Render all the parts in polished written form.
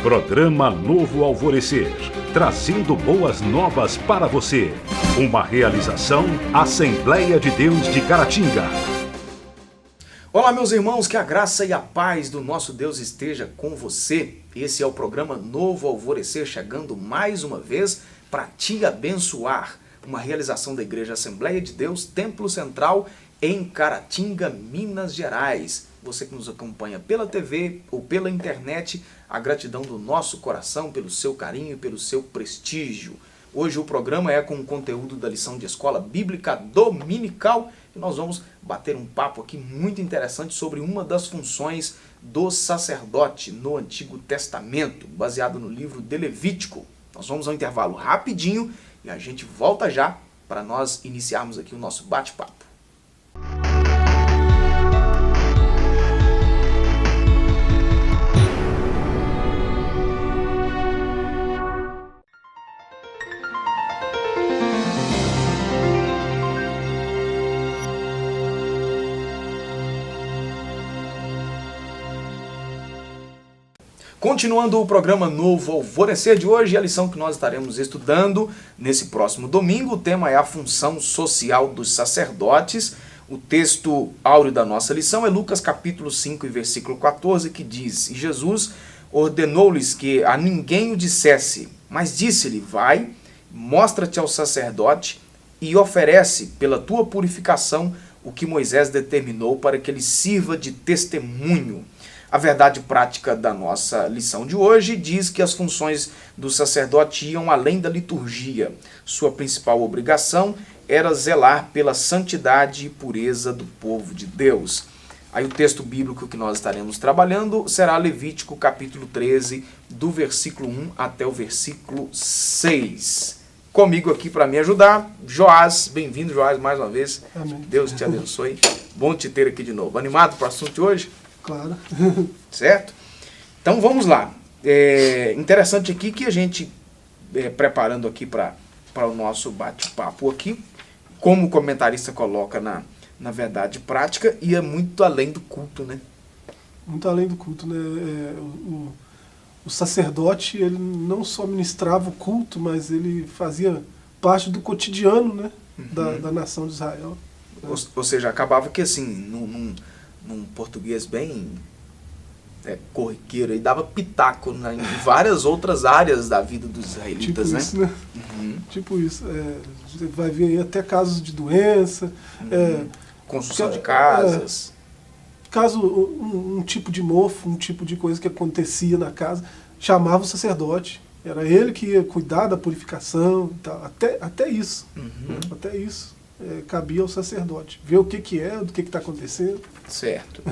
Programa Novo Alvorecer, trazendo boas novas para você. Uma realização Assembleia de Deus de Caratinga. Olá, meus irmãos, que a graça e a paz do nosso Deus esteja com você. Esse é o programa Novo Alvorecer, chegando mais uma vez para te abençoar. Uma realização da Igreja Assembleia de Deus, Templo Central, em Caratinga, Minas Gerais. Você que nos acompanha pela TV ou pela internet, a gratidão do nosso coração pelo seu carinho e pelo seu prestígio. Hoje o programa é com o conteúdo da lição de escola bíblica dominical e nós vamos bater um papo aqui muito interessante sobre uma das funções do sacerdote no Antigo Testamento, baseado no livro de Levítico. Nós vamos ao intervalo rapidinho e a gente volta já para nós iniciarmos aqui o nosso bate-papo. Continuando o programa Novo Alvorecer de hoje, a lição que nós estaremos estudando nesse próximo domingo, o tema é a função social dos sacerdotes. O texto áureo da nossa lição é Lucas capítulo 5 e versículo 14, que diz: E Jesus ordenou-lhes que a ninguém o dissesse, mas disse-lhe: Vai, mostra-te ao sacerdote e oferece pela tua purificação o que Moisés determinou para que ele sirva de testemunho. A verdade prática da nossa lição de hoje diz que as funções do sacerdote iam além da liturgia. Sua principal obrigação era zelar pela santidade e pureza do povo de Deus. Aí o texto bíblico que nós estaremos trabalhando será Levítico capítulo 13, do versículo 1 até o versículo 6. Comigo aqui para me ajudar, Joás. Bem-vindo, Joás, mais uma vez. Amém. Deus te abençoe. Bom te ter aqui de novo. Animado para o assunto de hoje? Claro. Certo? Então vamos lá. Interessante aqui que a gente, preparando aqui para o nosso bate-papo aqui, como o comentarista coloca na verdade prática, ia muito além do culto, né? Muito além do culto, né? O sacerdote, ele não só ministrava o culto, mas ele fazia parte do cotidiano, né? Da nação de Israel. Ou seja, acabava que assim, num português bem corriqueiro, e dava pitaco em várias outras áreas da vida dos israelitas, tipo isso, né? Tipo isso. Você vai ver aí até casos de doença. Construção de casas. Caso um tipo de mofo, um tipo de coisa que acontecia na casa, chamava o sacerdote. Era ele que ia cuidar da purificação e tal. Até isso. Até isso. Cabia ao sacerdote. Ver o que é, do que está acontecendo. Certo.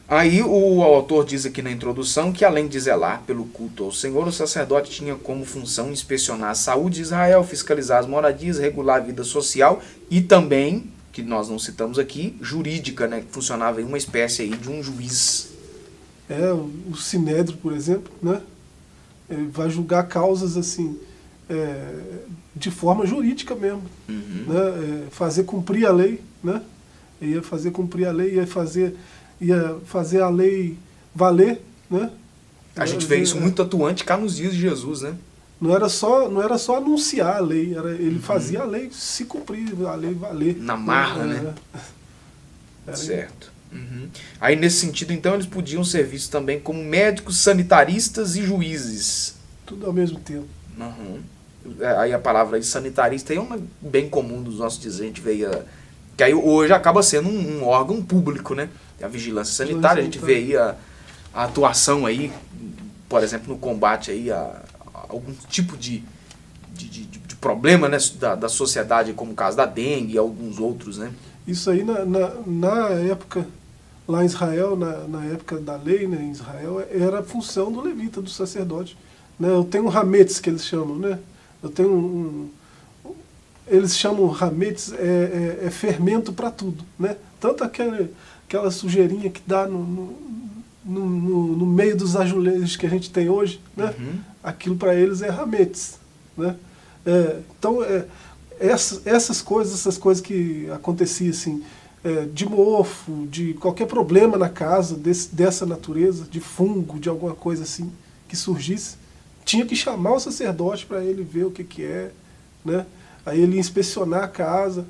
Aí o autor diz aqui na introdução que além de zelar pelo culto ao Senhor, o sacerdote tinha como função inspecionar a saúde de Israel, fiscalizar as moradias, regular a vida social e também, que nós não citamos aqui, jurídica, né, que funcionava em uma espécie aí de um juiz. O Sinédrio, por exemplo, né, ele vai julgar causas assim, de forma jurídica mesmo, né, fazer cumprir a lei, né, ia fazer cumprir a lei, ia fazer a lei valer, né? A gente vê isso muito atuante cá nos dias de Jesus, né? Não era só anunciar a lei, ele fazia a lei se cumprir, a lei valer. Na marra, né? Certo. Aí nesse sentido, então, eles podiam ser vistos também como médicos, sanitaristas e juízes. Tudo ao mesmo tempo. Aí a palavra sanitarista é uma bem comum dos nossos dias, a gente veio... Que aí hoje acaba sendo um órgão público, né? A vigilância sanitária, a gente vê aí a atuação aí, por exemplo, no combate aí a algum tipo de problema, né, da sociedade, como o caso da dengue e alguns outros, né? Isso aí na época, lá em Israel, na época da lei, né, em Israel, era a função do levita, do sacerdote. Né? Eu tenho um hametz, que eles chamam, né? Eu tenho eles chamam hametz, fermento para tudo, né? Tanto aquela sujeirinha que dá no meio dos azulejos que a gente tem hoje, né? Aquilo para eles é hametz, né? Então, essas coisas que aconteciam assim, de mofo, de qualquer problema na casa dessa natureza, de fungo, de alguma coisa assim, que surgisse, tinha que chamar o sacerdote para ele ver o que é, né? Aí ele ia inspecionar a casa,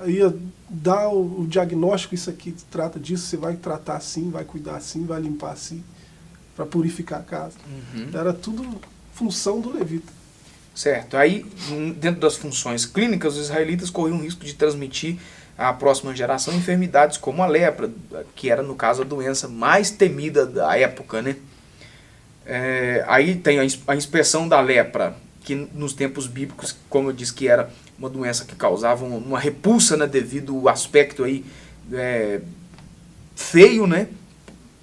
ia dar o diagnóstico, isso aqui trata disso, você vai tratar assim, vai cuidar assim, vai limpar assim, para purificar a casa. Era tudo função do levita. Certo. Aí, dentro das funções clínicas, os israelitas corriam o risco de transmitir à próxima geração enfermidades como a lepra, que era, no caso, a doença mais temida da época, né? Aí tem a inspeção da lepra, que nos tempos bíblicos, como eu disse, que era uma doença que causava uma repulsa, né, devido ao aspecto aí, feio, né?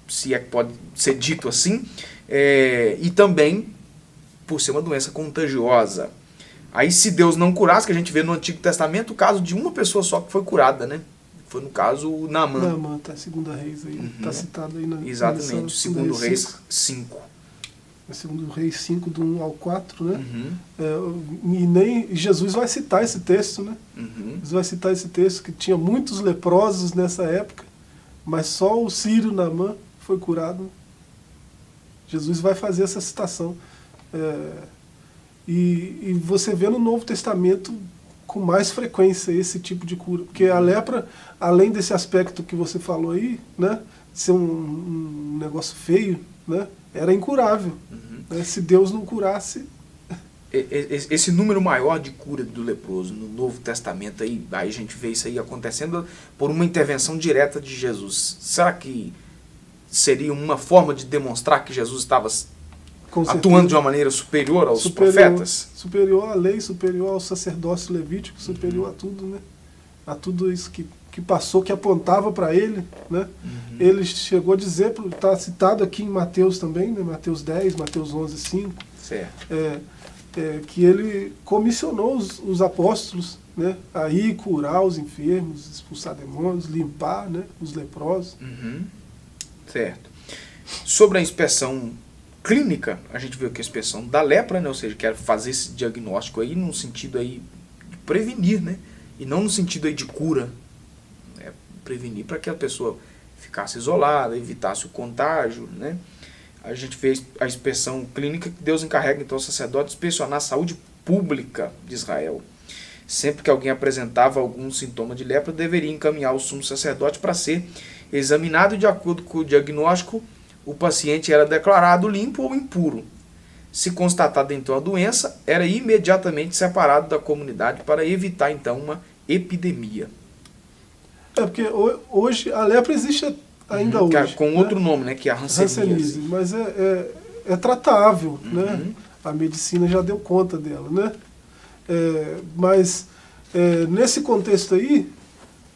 Se é que pode ser dito assim, e também por ser uma doença contagiosa. Aí, se Deus não curasse, que a gente vê no Antigo Testamento o caso de uma pessoa só que foi curada, né? Foi, no caso, o Naamã. Naamã, tá, segunda Reis aí, tá citado aí na Exatamente, segundo Reis 5. Segundo Reis 5, do 1 ao 4, né? E nem Jesus vai citar esse texto, né? Jesus vai citar esse texto, que tinha muitos leprosos nessa época, mas só o sírio Naamã foi curado. Jesus vai fazer essa citação. E você vê no Novo Testamento com mais frequência esse tipo de cura. Porque a lepra, além desse aspecto que você falou aí, né, de ser um negócio feio, né, era incurável. Né, se Deus não curasse... Esse número maior de cura do leproso no Novo Testamento, aí a gente vê isso aí acontecendo por uma intervenção direta de Jesus. Será que seria uma forma de demonstrar que Jesus estava atuando de uma maneira superior aos profetas? Superior à lei, superior ao sacerdócio levítico, superior a tudo, né? A tudo isso que passou, que apontava para ele, né? Ele chegou a dizer, está citado aqui em Mateus também, né? Mateus 10, Mateus 11, 5, certo. Que ele comissionou os apóstolos, né, a ir curar os enfermos, expulsar demônios, limpar, né, os leprosos. Certo. Sobre a inspeção clínica, a gente viu que a inspeção da lepra, né, ou seja, quer fazer esse diagnóstico aí num sentido aí de prevenir, né, e não no sentido aí de cura, né, prevenir para que a pessoa ficasse isolada, evitasse o contágio, né. A gente fez a inspeção clínica, que Deus encarrega então o sacerdote inspecionar a saúde pública de Israel. Sempre que alguém apresentava algum sintoma de lepra, deveria encaminhar o sumo sacerdote para ser examinado. De acordo com o diagnóstico, o paciente era declarado limpo ou impuro. Se constatada então a doença, era imediatamente separado da comunidade para evitar então uma epidemia. Porque hoje a lepra existe ainda hoje. Com outro nome, né, que é a hanseníase. Mas é tratável, né? A medicina já deu conta dela, né? Mas nesse contexto aí,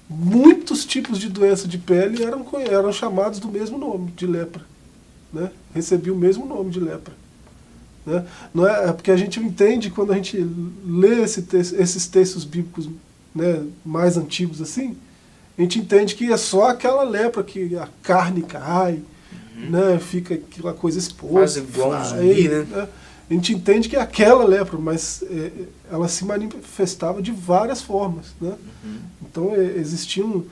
muitos tipos de doença de pele eram chamados do mesmo nome, de lepra, né? Recebia o mesmo nome de lepra, né? Não é porque a gente entende, quando a gente lê esses textos bíblicos, né, mais antigos assim, a gente entende que é só aquela lepra que a carne cai, né, fica aquela coisa exposta. Quase igual um zumbi, né? A gente entende que é aquela lepra, mas ela se manifestava de várias formas, né? Então existiam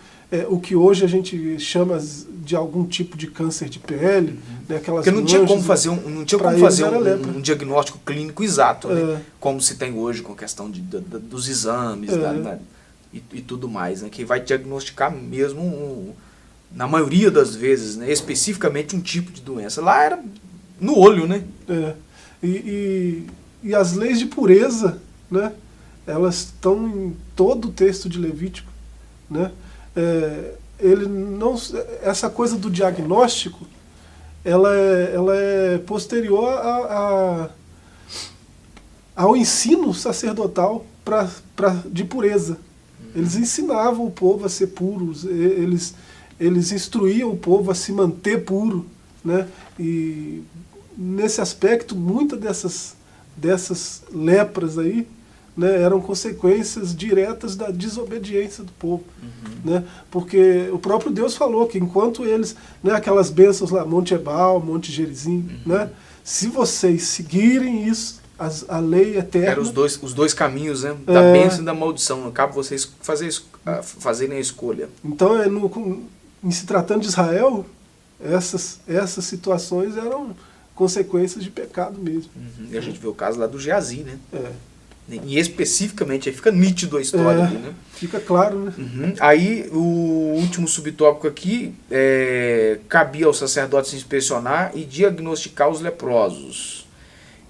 o que hoje a gente chama de algum tipo de câncer de pele, né, aquelas porque não tinha como fazer um diagnóstico clínico exato, né, como se tem hoje com a questão dos exames e tudo mais, né, que vai diagnosticar mesmo, na maioria das vezes, né, especificamente um tipo de doença. Lá era no olho, né? E as leis de pureza, né, elas estão em todo o texto de Levítico, né? Essa coisa do diagnóstico, ela é posterior ao ensino sacerdotal de pureza. Eles ensinavam o povo a ser puros, eles instruíam o povo a se manter puro, né? E nesse aspecto, muitas dessas lepras aí, né, eram consequências diretas da desobediência do povo, né? Porque o próprio Deus falou que enquanto eles, né, aquelas bênçãos lá, Monte Ebal, Monte Gerizim, né, se vocês seguirem isso, a lei eterna... Eram os dois caminhos, né, da bênção e da maldição. No caso, vocês fazerem a escolha. Então, em se tratando de Israel, essas situações eram consequências de pecado mesmo. E a gente vê o caso lá do Geazi, né? É. E especificamente, aí fica nítido a história ali, né? Fica claro, né? Aí, o último subtópico aqui, cabia aos sacerdotes inspecionar e diagnosticar os leprosos.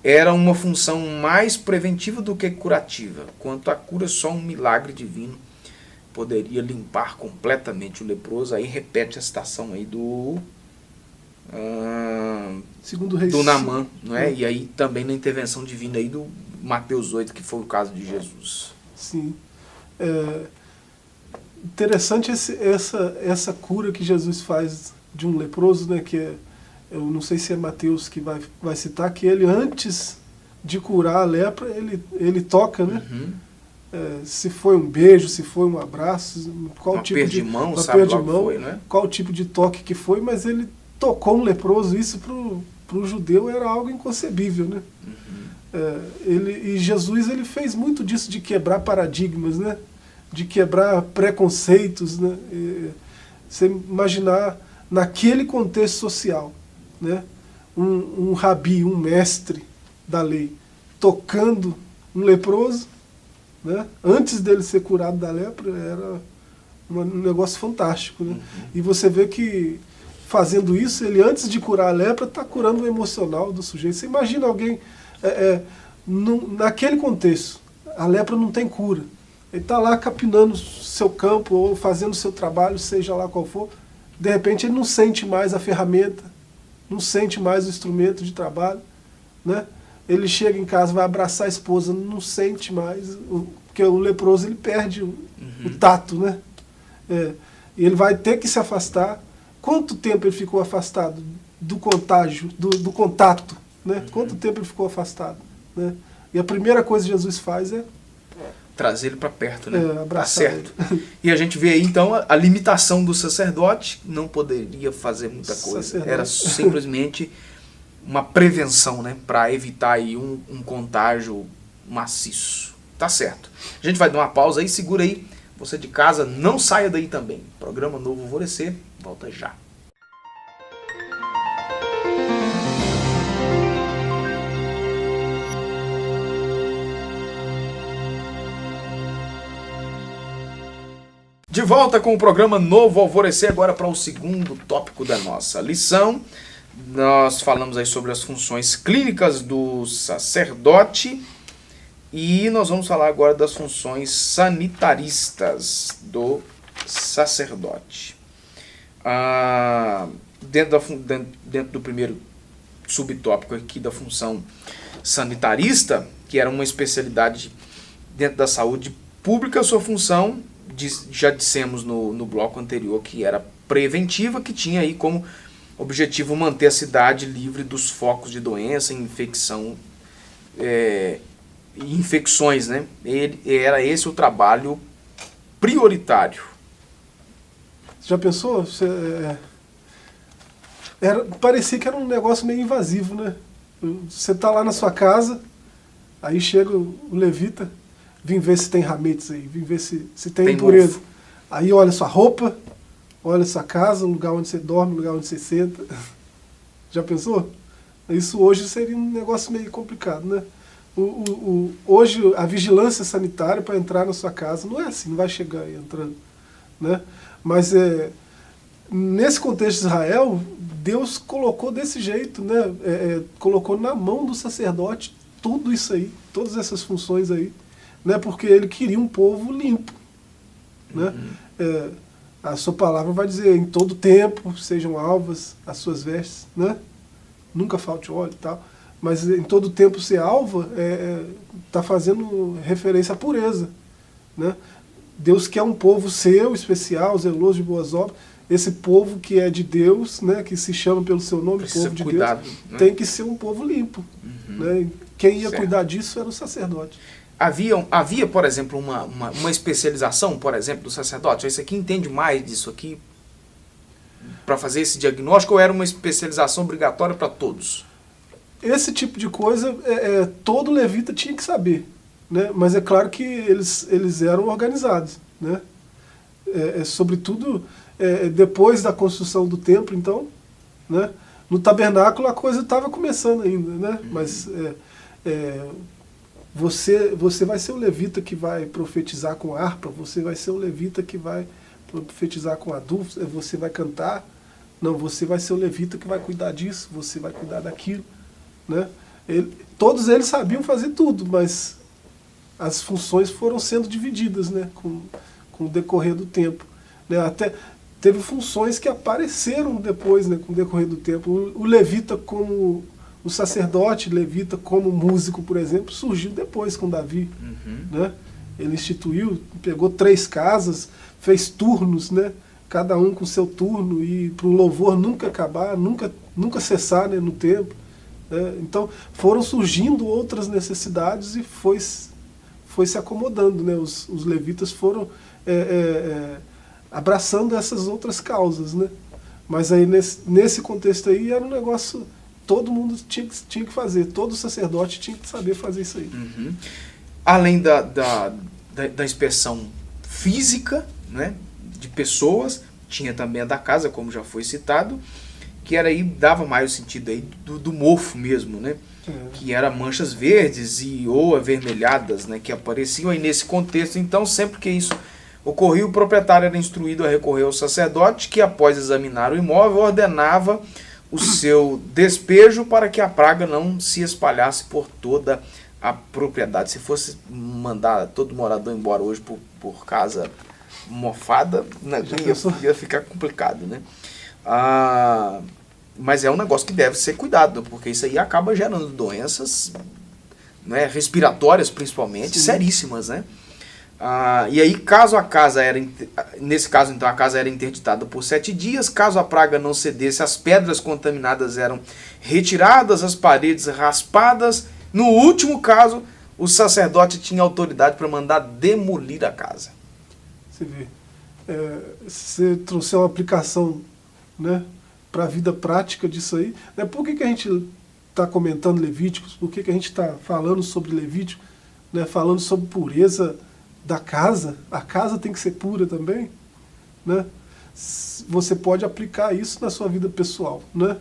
Era uma função mais preventiva do que curativa. Quanto à cura, só um milagre divino poderia limpar completamente o leproso. Aí repete a citação aí do Segundo Reis, do Naamã, não é? E aí também na intervenção divina aí do Mateus 8, que foi o caso de Jesus. Sim. Interessante essa cura que Jesus faz de um leproso, né? Que eu não sei se é Mateus que vai citar, que ele, antes de curar a lepra, ele toca, né? Se foi um beijo, se foi um abraço, qual tipo de mão, sabe lá que foi, né? qual tipo de toque que foi, mas ele tocou um leproso. Isso para o judeu era algo inconcebível, né? E Jesus, ele fez muito disso, de quebrar paradigmas, né? De quebrar preconceitos, né? Você imaginar naquele contexto social, né? Um rabi, um mestre da lei, tocando um leproso, né? Antes dele ser curado da lepra, era um negócio fantástico, né? E você vê que, fazendo isso, ele, antes de curar a lepra, está curando o emocional do sujeito. Você imagina alguém, naquele contexto, a lepra não tem cura. Ele está lá capinando seu campo ou fazendo seu trabalho, seja lá qual for. De repente ele não sente mais a ferramenta, não sente mais o instrumento de trabalho, né? Ele chega em casa, vai abraçar a esposa, não sente mais, porque o leproso, ele perde o tato, né? E ele vai ter que se afastar. Quanto tempo ele ficou afastado do contágio, do contato, né? Quanto tempo ele ficou afastado, né? E a primeira coisa que Jesus faz é trazer ele para perto, né? Abraçar tá certo. E a gente vê aí, então, a limitação do sacerdote. Não poderia fazer muita coisa. Era simplesmente uma prevenção, né? Para evitar aí um contágio maciço. Tá certo. A gente vai dar uma pausa aí, segura aí. Você de casa, não saia daí também. Programa Novo Alvorecer, volta já. De volta com o programa Novo Alvorecer, agora para o segundo tópico da nossa lição. Nós falamos aí sobre as funções clínicas do sacerdote e nós vamos falar agora das funções sanitaristas do sacerdote. Dentro do primeiro subtópico aqui da função sanitarista, que era uma especialidade dentro da saúde pública, sua função, já dissemos no bloco anterior, que era preventiva, que tinha aí como objetivo manter a cidade livre dos focos de doença, infecções, né? Era esse o trabalho prioritário. Você já pensou? Parecia que era um negócio meio invasivo, né? Você está lá na sua casa, aí chega o levita, vem ver se tem rametes aí, vem ver se tem impureza. Mofo. Aí olha sua roupa, olha sua casa, o lugar onde você dorme, o lugar onde você senta. Já pensou? Isso hoje seria um negócio meio complicado, né? Hoje a vigilância sanitária para entrar na sua casa não é assim, não vai chegar aí entrando, né? Mas nesse contexto de Israel, Deus colocou desse jeito, né? Colocou na mão do sacerdote tudo isso aí, todas essas funções aí, né? Porque ele queria um povo limpo, né? A sua palavra vai dizer, em todo tempo sejam alvas as suas vestes, né? Nunca falte óleo e tal. Mas em todo tempo ser alva está fazendo referência à pureza, né? Deus quer um povo seu, especial, zeloso de boas obras. Esse povo que é de Deus, né, que se chama pelo seu nome, precisa povo de cuidado, Deus, né? tem que ser um povo limpo. Né? Quem ia cuidar disso era o sacerdote. Havia, por exemplo, uma especialização, por exemplo, do sacerdote? Esse aqui entende mais disso aqui para fazer esse diagnóstico, ou era uma especialização obrigatória para todos? Esse tipo de coisa todo levita tinha que saber, né? Mas é claro que eles eram organizados, né? Sobretudo depois da construção do templo, então, né? No tabernáculo a coisa estava começando ainda, né? Mas você vai ser o levita que vai profetizar com harpa, você vai ser o levita que vai profetizar com adultos, você vai cantar. Não, você vai ser o levita que vai cuidar disso, você vai cuidar daquilo, né? Todos eles sabiam fazer tudo, mas as funções foram sendo divididas, né, com o decorrer do tempo, né? Até teve funções que apareceram depois, né, com o decorrer do tempo. O levita como o sacerdote levita como músico, por exemplo, surgiu depois com Davi, né? Ele instituiu, pegou 3 casas, fez turnos, né? Cada um com seu turno, e para o louvor nunca acabar, nunca cessar, né, no templo. Então foram surgindo outras necessidades e foi se acomodando, né? Os levitas foram abraçando essas outras causas, né? Mas aí nesse contexto aí era um negócio, todo mundo tinha que fazer, todo sacerdote tinha que saber fazer isso aí. Além da inspeção física, né, de pessoas, tinha também a da casa, como já foi citado, que era aí, dava mais o sentido aí do mofo mesmo, né? Que era manchas verdes ou avermelhadas, né, que apareciam aí nesse contexto. Então, sempre que isso ocorria, o proprietário era instruído a recorrer ao sacerdote, que após examinar o imóvel, ordenava o seu despejo para que a praga não se espalhasse por toda a propriedade. Se fosse mandar todo morador embora hoje por casa mofada, né, ia ficar complicado, né? Mas é um negócio que deve ser cuidado, porque isso aí acaba gerando doenças, né, respiratórias principalmente, seríssimas, né? E aí, caso a casa nesse caso então a casa era interditada por 7 dias, caso a praga não cedesse, as pedras contaminadas eram retiradas, as paredes raspadas. No último caso, o sacerdote tinha autoridade para mandar demolir a casa. Você vê, se você trouxer uma aplicação, né, para a vida prática disso aí, né? Por que a gente está comentando Levíticos? Por que a gente está falando sobre Levítico, né, falando sobre pureza da casa? A casa tem que ser pura também, né? Você pode aplicar isso na sua vida pessoal, né?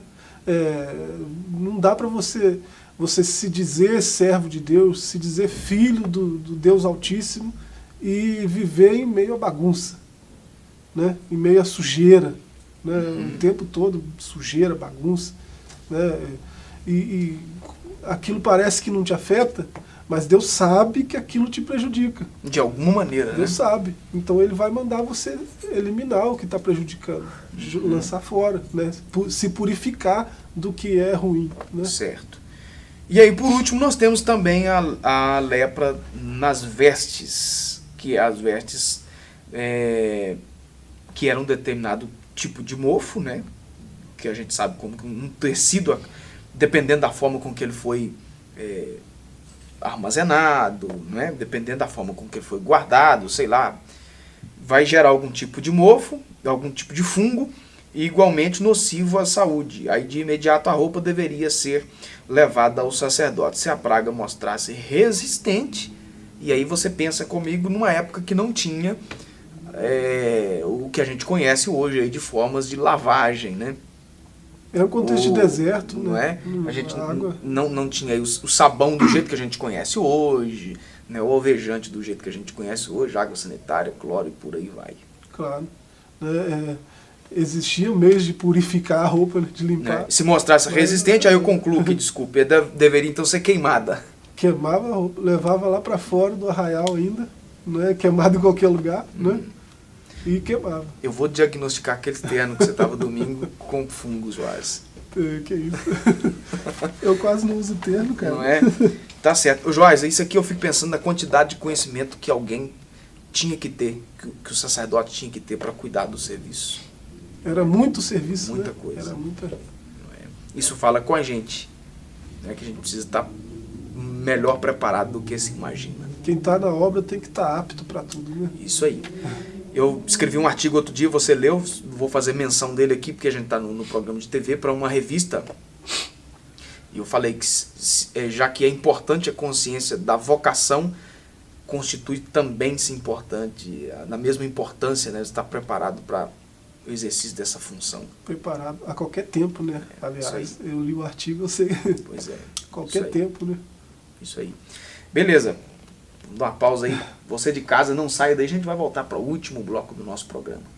Não dá para você se dizer servo de Deus, se dizer filho do Deus Altíssimo e viver em meio à bagunça, né? Em meio à sujeira, né? O tempo todo sujeira, bagunça, né? E aquilo parece que não te afeta, mas Deus sabe que aquilo te prejudica. De alguma maneira, Deus sabe. Então Ele vai mandar você eliminar o que está prejudicando, lançar fora, né? Se purificar do que é ruim, né? Certo. E aí, por último, nós temos também a lepra nas vestes, que as vestes que eram um determinado tipo de mofo, né? Que a gente sabe como um tecido, dependendo da forma com que ele foi armazenado, né? Dependendo da forma com que ele foi guardado, sei lá, vai gerar algum tipo de mofo, algum tipo de fungo, e igualmente nocivo à saúde. Aí de imediato a roupa deveria ser levada ao sacerdote. Se a praga mostrasse resistente, e aí você pensa comigo numa época que não tinha o que a gente conhece hoje aí de formas de lavagem, né? É um contexto de deserto, não né? A gente não tinha aí o sabão do jeito que a gente conhece hoje, né? O alvejante do jeito que a gente conhece hoje, água sanitária, cloro e por aí vai. Claro. Existiam meios de purificar a roupa, né? De limpar. Se mostrasse resistente, aí eu concluo que, desculpe, deveria então ser queimada. Queimava a roupa, levava lá para fora do arraial ainda, né? Queimado em qualquer lugar, né? E queimava. Eu vou diagnosticar aquele terno que você estava domingo com fungos, Joás. Que isso. Eu quase não uso terno, cara. Não é? Tá certo. Joás, isso aqui eu fico pensando na quantidade de conhecimento que alguém tinha que ter, que o sacerdote tinha que ter para cuidar do serviço. Era muito serviço, muita né? coisa. Era muita... Isso fala com a gente, né? Que a gente precisa estar melhor preparado do que se imagina. Quem está na obra tem que estar apto para tudo, né? Isso aí. Eu escrevi um artigo outro dia, você leu, vou fazer menção dele aqui, porque a gente está no programa de TV, para uma revista. E eu falei que, já que é importante a consciência da vocação, constitui também-se importante, na mesma importância, né? Estar preparado para o exercício dessa função? Preparado a qualquer tempo, né? Aliás, eu li o artigo, eu sei. Pois é. Qualquer tempo, né? Isso aí. Beleza. Vamos dar uma pausa aí. Você de casa, não saia daí. A gente vai voltar para o último bloco do nosso programa.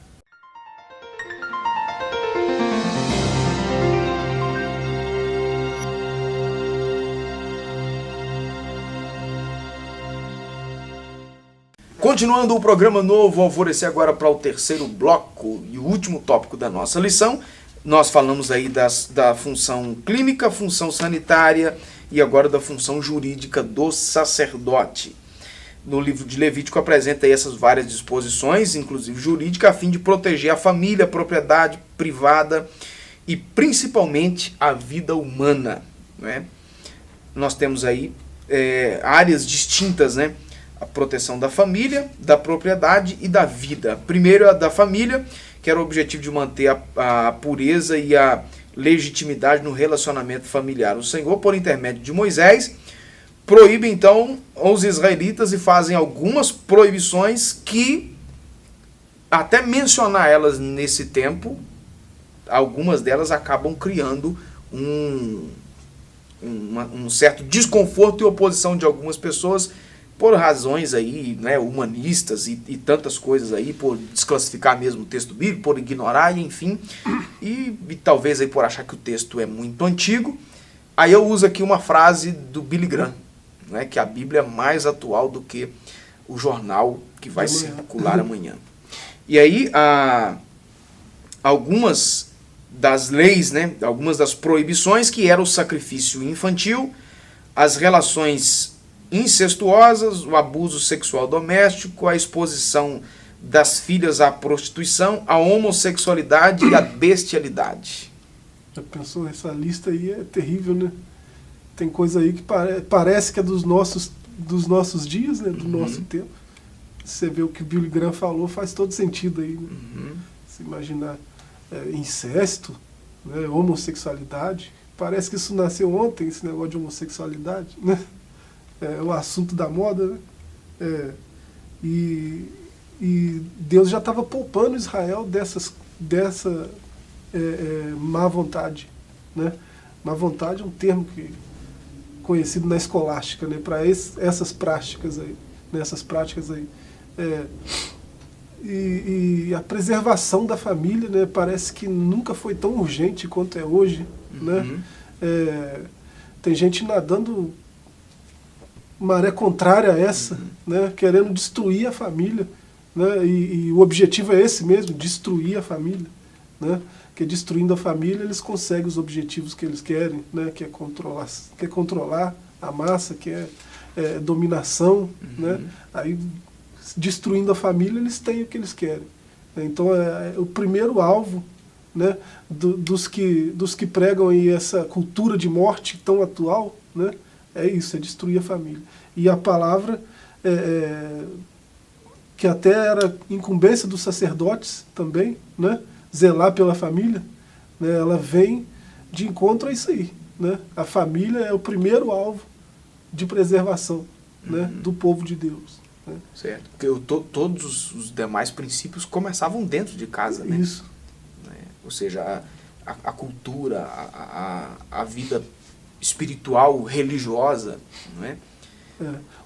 Continuando o programa Novo Alvorecer, agora para o terceiro bloco e o último tópico da nossa lição. Nós falamos aí da função clínica, função sanitária e agora da função jurídica do sacerdote. No livro de Levítico apresenta aí essas várias disposições, inclusive jurídica, a fim de proteger a família, a propriedade privada e principalmente a vida humana, né? Nós temos aí áreas distintas, né? A proteção da família, da propriedade e da vida. Primeiro a da família, que era o objetivo de manter a pureza e a legitimidade no relacionamento familiar. O Senhor, por intermédio de Moisés, proíbe então os israelitas e fazem algumas proibições que, até mencionar elas nesse tempo, algumas delas acabam criando um certo desconforto e oposição de algumas pessoas por razões aí, né, humanistas e tantas coisas aí, por desclassificar mesmo o texto bíblico, por ignorar, enfim, e talvez aí por achar que o texto é muito antigo. Aí eu uso aqui uma frase do Billy Graham, né, que a Bíblia é mais atual do que o jornal que vai circular amanhã. E aí, algumas das leis, né, algumas das proibições, que era o sacrifício infantil, as relações incestuosas, o abuso sexual doméstico, a exposição das filhas à prostituição, a homossexualidade e a bestialidade. Já pensou? Essa lista aí é terrível, né? Tem coisa aí que parece que é dos nossos dias, né? Do nosso tempo. Você vê o que o Billy Graham falou, faz todo sentido aí, né? Se imaginar incesto, né? Homossexualidade, parece que isso nasceu ontem, esse negócio de homossexualidade, né? É o assunto da moda, né? E Deus já estava poupando Israel dessa má vontade, né? Má vontade é um termo conhecido na escolástica, né? Para essas práticas aí, nessas práticas aí. E a preservação da família, né? Parece que nunca foi tão urgente quanto é hoje, né? Tem gente nadando maré contrária a essa, né, querendo destruir a família, né, e o objetivo é esse mesmo, destruir a família, né, que destruindo a família eles conseguem os objetivos que eles querem, né, que é controlar a massa, que é dominação, né, aí destruindo a família eles têm o que eles querem. Então o primeiro alvo, né, dos que pregam aí essa cultura de morte tão atual, né, é isso, é destruir a família. E a palavra, que até era incumbência dos sacerdotes também, né? Zelar pela família, né? Ela vem de encontro a isso aí, né? A família é o primeiro alvo de preservação, né? Do povo de Deus. Né? Certo, porque todos os demais princípios começavam dentro de casa, né? Isso. Ou seja, a cultura, a vida espiritual, religiosa, não é?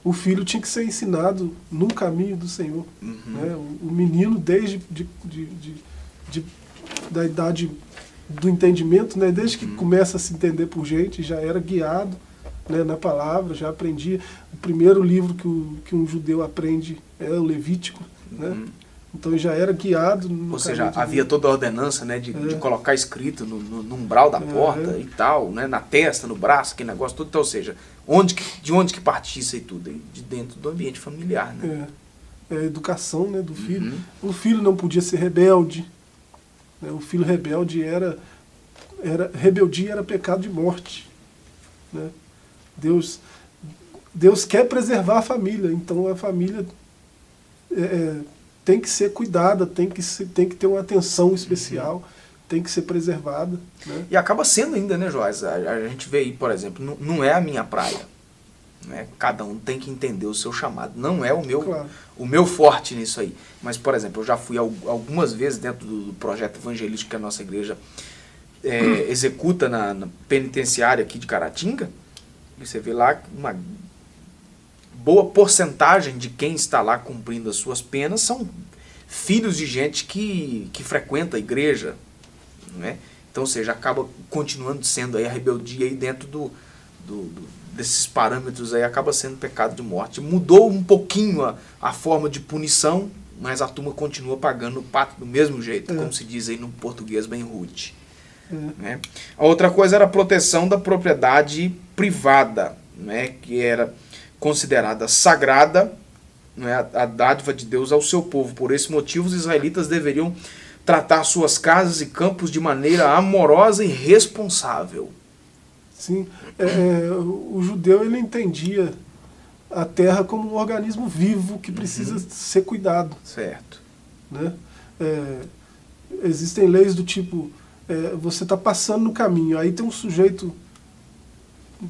O filho tinha que ser ensinado no caminho do Senhor. Né? O menino, desde da idade do entendimento, né? Desde que começa a se entender por gente, já era guiado, né, na palavra, já aprendia. O primeiro livro que um judeu aprende é o Levítico, né? Então já era guiado. Ou seja, havia toda a ordenança, né, de colocar escrito no umbral da porta e tal, né, na testa, no braço, aquele negócio todo. Então, ou seja, de onde que partia isso aí tudo? De dentro do ambiente familiar, né? É a educação, né, do filho. O filho não podia ser rebelde. Né? O filho rebelde rebeldia era pecado de morte. Né? Deus quer preservar a família, então a família tem que ser cuidada, tem que ter uma atenção especial, tem que ser preservada. Né? E acaba sendo ainda, né, Joás? A gente vê aí, por exemplo, não é a minha praia. Né? Cada um tem que entender o seu chamado. Não é Claro. o meu forte nisso aí. Mas, por exemplo, eu já fui algumas vezes dentro do projeto evangelístico que a nossa igreja executa na penitenciária aqui de Caratinga. E você vê lá uma boa porcentagem de quem está lá cumprindo as suas penas são filhos de gente que frequenta a igreja, né? Então, ou seja, acaba continuando sendo aí a rebeldia aí dentro desses parâmetros aí, acaba sendo pecado de morte. Mudou um pouquinho a forma de punição, mas a turma continua pagando o pato do mesmo jeito, como se diz aí no português bem rude. Né? A outra coisa era a proteção da propriedade privada, né? Que era considerada sagrada, né? A dádiva de Deus ao seu povo. Por esse motivo, os israelitas deveriam tratar suas casas e campos de maneira amorosa e responsável. Sim, o judeu ele entendia a terra como um organismo vivo que precisa ser cuidado. Certo. Né? Existem leis do tipo, você está passando no caminho, aí tem um sujeito,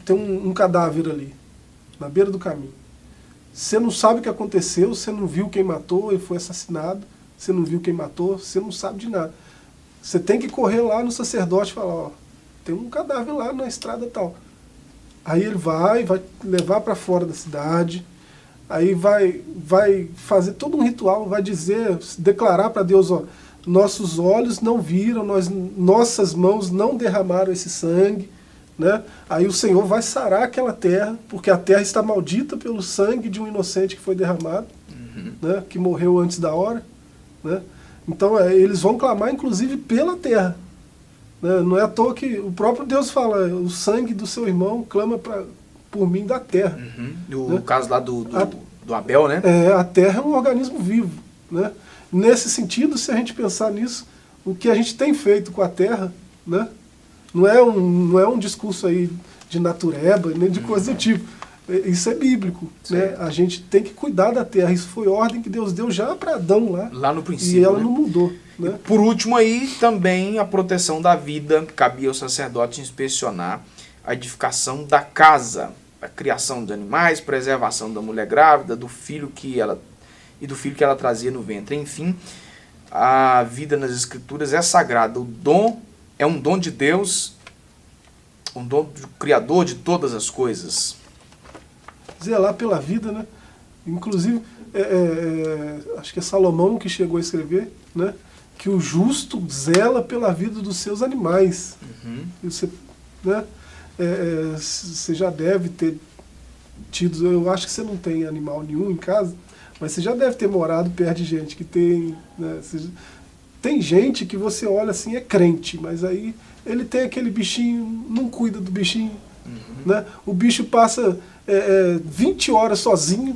tem um cadáver ali, na beira do caminho. Você não sabe o que aconteceu, você não viu quem matou, ele foi assassinado, você não viu quem matou, você não sabe de nada. Você tem que correr lá no sacerdote e falar, ó, tem um cadáver lá na estrada tal. Aí ele vai levar para fora da cidade, aí vai fazer todo um ritual, vai declarar para Deus, ó, nossos olhos não viram, nossas mãos não derramaram esse sangue, né? Aí o Senhor vai sarar aquela terra, porque a terra está maldita pelo sangue de um inocente que foi derramado, né? Que morreu antes da hora. Né? Então eles vão clamar inclusive pela terra. Né? Não é à toa que o próprio Deus fala, o sangue do seu irmão clama por mim da terra. No caso lá do Abel, né? A terra é um organismo vivo. Né? Nesse sentido, se a gente pensar nisso, o que a gente tem feito com a terra, né? não é um discurso aí de natureba, nem de coisa do tipo. Isso é bíblico, né? A gente tem que cuidar da terra. Isso foi ordem que Deus deu já para Adão lá no princípio. E ela não mudou. Né? Por último aí, também a proteção da vida. Cabia ao sacerdote inspecionar a edificação da casa, a criação de animais, preservação da mulher grávida, do filho que ela trazia no ventre. Enfim, a vida nas Escrituras é sagrada. O dom é um dom de Deus, um dom do Criador de todas as coisas. Zelar pela vida, né? Inclusive, acho que é Salomão que chegou a escrever, né? Que o justo zela pela vida dos seus animais. Você, né? Você já deve ter tido, eu acho que você não tem animal nenhum em casa, mas você já deve ter morado perto de gente que tem, né? Tem gente que você olha assim, é crente, mas aí ele tem aquele bichinho, não cuida do bichinho, né? O bicho passa 20 horas sozinho,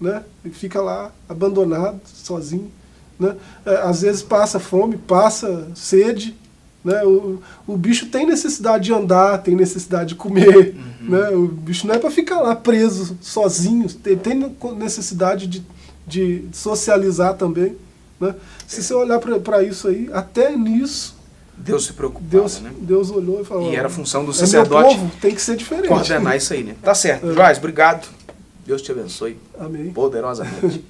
né? E fica lá abandonado, sozinho, né? Às vezes passa fome, passa sede, né? O bicho tem necessidade de andar, tem necessidade de comer, né? O bicho não é para ficar lá preso, sozinho, tem necessidade de socializar também, né? Se você olhar para isso aí, até nisso Deus se preocupava, né? Deus olhou e falou... E era a função do sacerdote... Meu povo, tem que ser diferente. Coordenar isso aí, né? Tá certo. Joás, obrigado. Deus te abençoe. Amém. Poderosamente.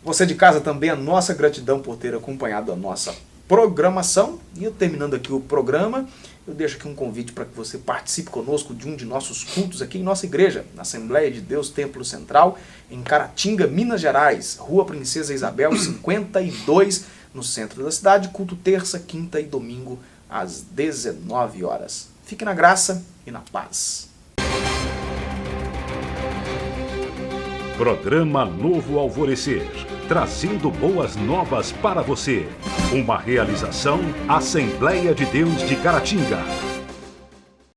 Você de casa também, a nossa gratidão por ter acompanhado a nossa programação. E eu terminando aqui o programa, eu deixo aqui um convite para que você participe conosco de um de nossos cultos aqui em nossa igreja, na Assembleia de Deus Templo Central, em Caratinga, Minas Gerais, Rua Princesa Isabel, 52, no centro da cidade, culto terça, quinta e domingo, às 19 horas. Fique na graça e na paz. Programa Novo Alvorecer, trazendo boas novas para você. Uma realização Assembleia de Deus de Caratinga.